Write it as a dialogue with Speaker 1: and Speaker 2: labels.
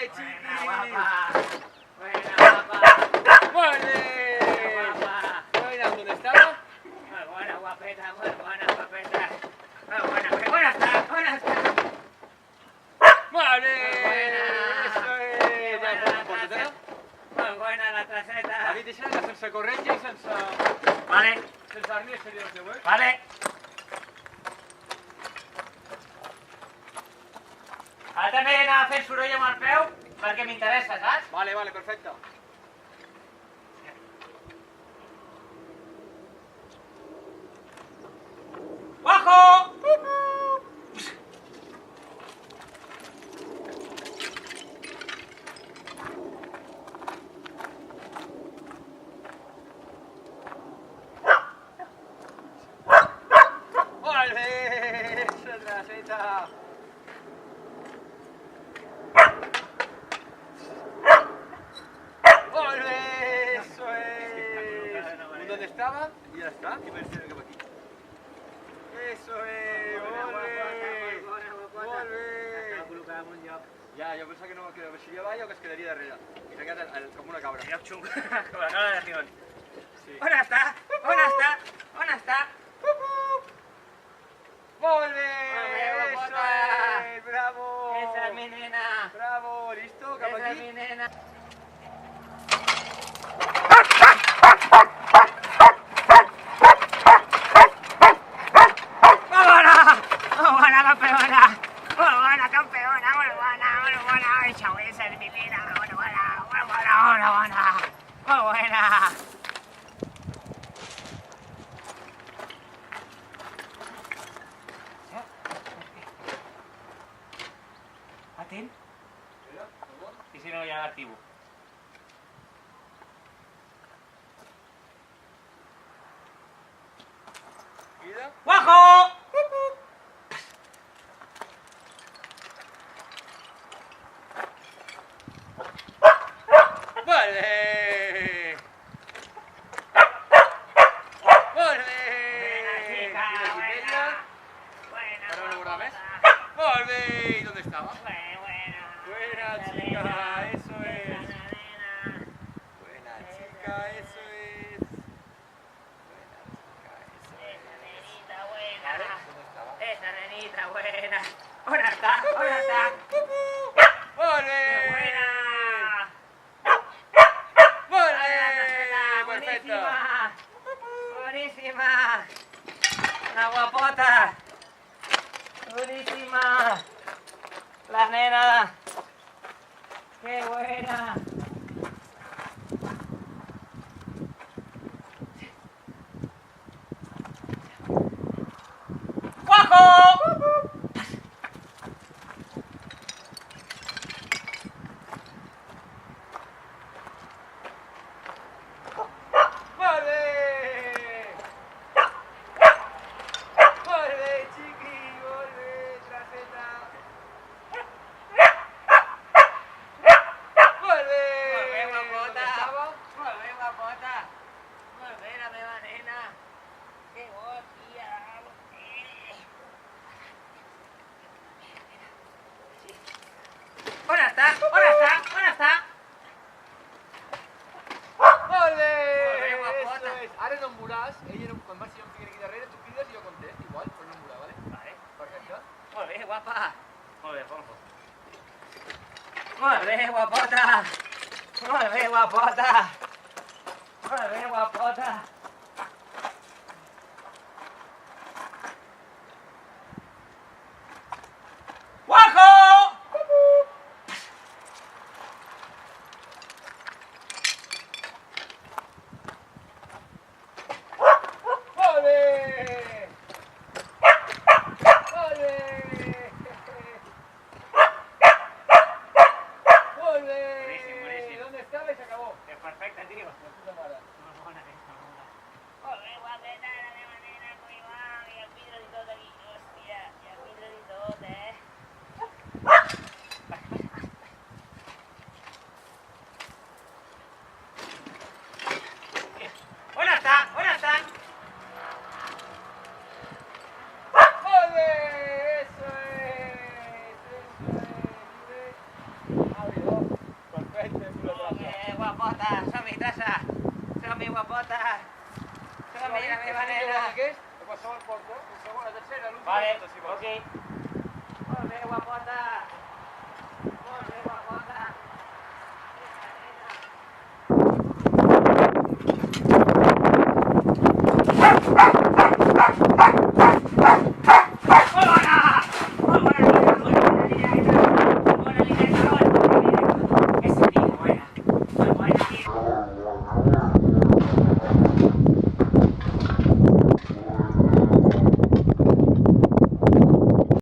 Speaker 1: chiqui!
Speaker 2: Buena, guapa. Buena, guapa.
Speaker 1: ¡Vale!
Speaker 2: Guapa.
Speaker 1: Buena, ¿dónde estaba?
Speaker 2: Muy buena, guapeta, muy buena, guapeta. Muy buena, muy buena está, buena está.
Speaker 1: ¡Vale!
Speaker 2: Buena.
Speaker 1: Eso es!
Speaker 2: Muy
Speaker 1: Ja,
Speaker 2: buena la
Speaker 1: porta-te-la.
Speaker 2: traceta. Muy buena la traceta.
Speaker 1: David, deixa-la sense corretja i sense...
Speaker 2: Vale,
Speaker 1: sense arnès seria el teu, eh?
Speaker 2: vale. Ara també anava fent soroll amb el peu perquè m'interessa, saps?
Speaker 1: Vale, vale, perfecte.
Speaker 2: ¡Ojo!
Speaker 1: Vale! Esa traseta. ¡Vale! Eso es. ¿Dónde estaba? Y ya está. Y me enseño cap aquí. Eso es. Ole! Ole! Ja, jo pensava que no que baixaria avall o que es quedaria darrere. I s'ha quedat com una cabra.
Speaker 2: Mira, xungo, com la cara de Rion.
Speaker 1: Sí.
Speaker 2: On està? On està? On està?
Speaker 1: Molt bé!
Speaker 2: Molt bé,
Speaker 1: Eso
Speaker 2: guapota.
Speaker 1: es! Bravo!
Speaker 2: Esa es mi nena.
Speaker 1: Bravo! ¿Listo? Cap
Speaker 2: Esa es mi
Speaker 1: aquí.
Speaker 2: nena. ¡Muy buena, campeona! ¡Muy buena, campeona! ¡Muy buena, muy buena! ¡Ay, chao, esa es mi nena! ¡Muy buena, muy buena, muy buena! ¡Muy buena! Atent? I si no, ja l'activo.
Speaker 1: Mira.
Speaker 2: ¡Guajo!
Speaker 1: ¡Vale! ¡Vale!
Speaker 2: Chica,
Speaker 1: Mira,
Speaker 2: buena. Buena,
Speaker 1: Ahora no guarda més.
Speaker 2: guapota.
Speaker 1: Molt bé! ¿Y dónde estaba?
Speaker 2: Buena.
Speaker 1: Buena,
Speaker 2: Esa
Speaker 1: chica,
Speaker 2: nena.
Speaker 1: eso es.
Speaker 2: Esa nena.
Speaker 1: Buena chica, eso es. Buena chica, eso es.
Speaker 2: Esa nenita buena.
Speaker 1: Vale, ¿dónde estaba?
Speaker 2: Esa nenita buena. ¿Dónde está? ¿Dónde está?
Speaker 1: ¡Vale!
Speaker 2: ¡Qué buena!
Speaker 1: ¡Vale!
Speaker 2: Perfecto.
Speaker 1: Perfecto.
Speaker 2: Buenísima. La guapota. Buenísima. La nena. Qué buena. ¡Guajo!
Speaker 1: ¡Vale! ¡Vale, chiqui! ¡Vale, traseta! ¡Vale!
Speaker 2: Molt bé, guapota.
Speaker 1: ¿Dónde estaba?
Speaker 2: Molt bé, guapota. Molt bé, la meva nena. Que bo, tia. On està? On està? On està?
Speaker 1: ¡Vale!
Speaker 2: Molt bé, guapota.
Speaker 1: Eso es. Ara no em veuràs, ella no, quan vas si jo em ficaré aquí darrere, tu crides i jo content, igual, però no em veurà, vale?
Speaker 2: Vale.
Speaker 1: Perfecte.
Speaker 2: Molt bé, guapa. Molt bé, Fonfo. Molt bé, guapota. Molt bé, guapota. Molt bé, guapota. ¡Guajo!
Speaker 1: ¡Vale! ¡Vale! ¡Vale!
Speaker 2: Buenísimo, buenísimo.
Speaker 1: ¿Dónde estaba y se acabó?
Speaker 2: Perfecte, tio.
Speaker 1: De puta mare.
Speaker 2: Molt bona, molt bona. Molt bé, guapeta, la meva nena, com hi va? I el vidre i tot aquí. Hòstia, i el vidre i tot, eh? On està? On està?
Speaker 1: ¡Vale! ¡Eso es! ¡Eso es! ¡Libre! ¡Ábrelo!
Speaker 2: mi manera.
Speaker 1: ¿Qué es? He pasado al cuarto, la tercera, el último.
Speaker 2: Vale,
Speaker 1: Sí, va.
Speaker 2: ok.